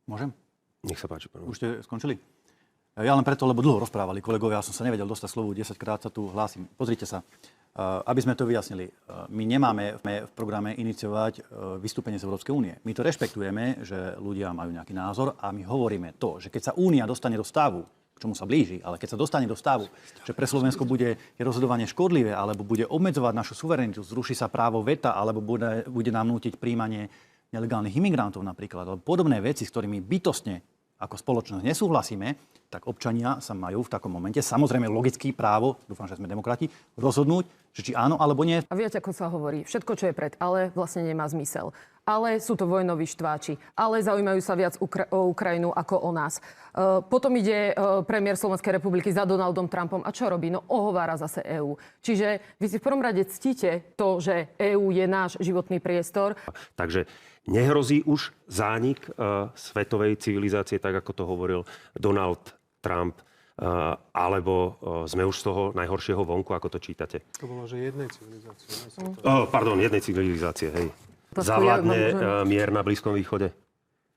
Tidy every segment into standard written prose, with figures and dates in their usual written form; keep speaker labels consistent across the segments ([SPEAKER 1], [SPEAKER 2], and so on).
[SPEAKER 1] Môžem?
[SPEAKER 2] Nech sa páči, pán.
[SPEAKER 1] Už ste skončili? Ja len preto, lebo dlho rozprávali kolegovia, ja som sa nevedel dostať slovu, 10 krát sa tu hlásim. Pozrite sa, aby sme to vyjasnili. My nemáme v programe iniciovať vystúpenie z Európskej únie. My to rešpektujeme, že ľudia majú nejaký názor a my hovoríme to, že keď sa únia dostane do stavu, k čomu sa blíži, ale keď sa dostane do stavu, že pre Slovensko bude rozhodovanie škodlivé, alebo bude obmedzovať našu suverenitu, zruší sa právo veta, alebo bude nám nútiť príjmanie nelegálnych imigrantov napríklad, alebo podobné veci, s ktorými bytostne ako spoločnosť nesúhlasíme, tak občania sa majú v takom momente, samozrejme logické právo, dúfam, že sme demokrati, rozhodnúť, že či áno alebo nie.
[SPEAKER 3] A viete, ako sa hovorí, všetko, čo je pred ale, vlastne nemá zmysel. Ale sú to vojnoví štváči, ale zaujímajú sa viac o Ukrajinu ako o nás. Potom ide premiér Slovenskej republiky za Donaldom Trumpom a čo robí? No ohovára zase EÚ. Čiže vy si v prvom rade ctíte to, že EÚ je náš životný priestor.
[SPEAKER 2] Takže nehrozí už zánik svetovej civilizácie, tak ako to hovoril Donald Trump, alebo sme už z toho najhoršieho vonku, ako to čítate?
[SPEAKER 4] To bolo, že jednej civilizácie.
[SPEAKER 2] Jednej civilizácie, hej. Zavládne mier na Blízkom východe?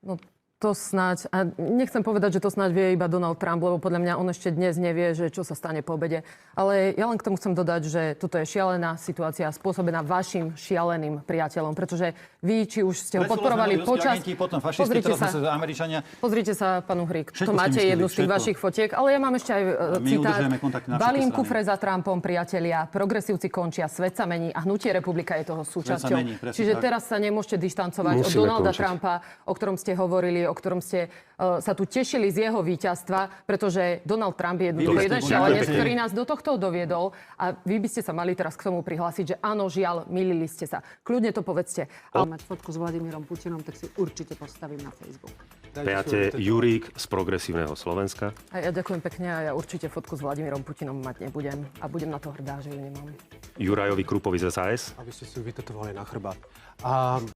[SPEAKER 3] No to snáď, a nechcem povedať, že to snáď vie iba Donald Trump, lebo podľa mňa on ešte dnes nevie, že čo sa stane po obede. Ale ja len k tomu chcem dodať, že toto je šialená situácia spôsobená vašim šialeným priateľom, pretože vy, či už ste ho podporovali počas... Pozrite sa, pán Uhrík, to máte jednu z tých vašich fotiek, ale ja mám ešte aj citát. Balím kufre za Trumpom, priatelia, progresívci končia, svet sa mení a hnutie Republika je toho súčasťou. Čiže teraz sa nemôžete dištancovať od Donalda Trumpa, o ktorom ste hovorili, o ktorom ste sa tu tešili z jeho víťazstva, pretože Donald Trump je jednoducho jeden šialenec, ktorý nás do tohto doviedol a vy by ste sa mali teraz k tomu prihlásiť, že áno, žiaľ, mýlili ste sa. Kľudne to povedzte.
[SPEAKER 5] Ale mať fotku s Vladimírom Putinom, tak si určite postavím na Facebook.
[SPEAKER 2] Beate Jurík z Progresívneho Slovenska.
[SPEAKER 3] A ja ďakujem pekne a ja určite fotku s Vladimírom Putinom mať nebudem a budem na to hrdá, že ju nemám.
[SPEAKER 2] Jurajovi Krupovi z SAS.
[SPEAKER 4] Aby ste si ju vytetovali na chrbát. A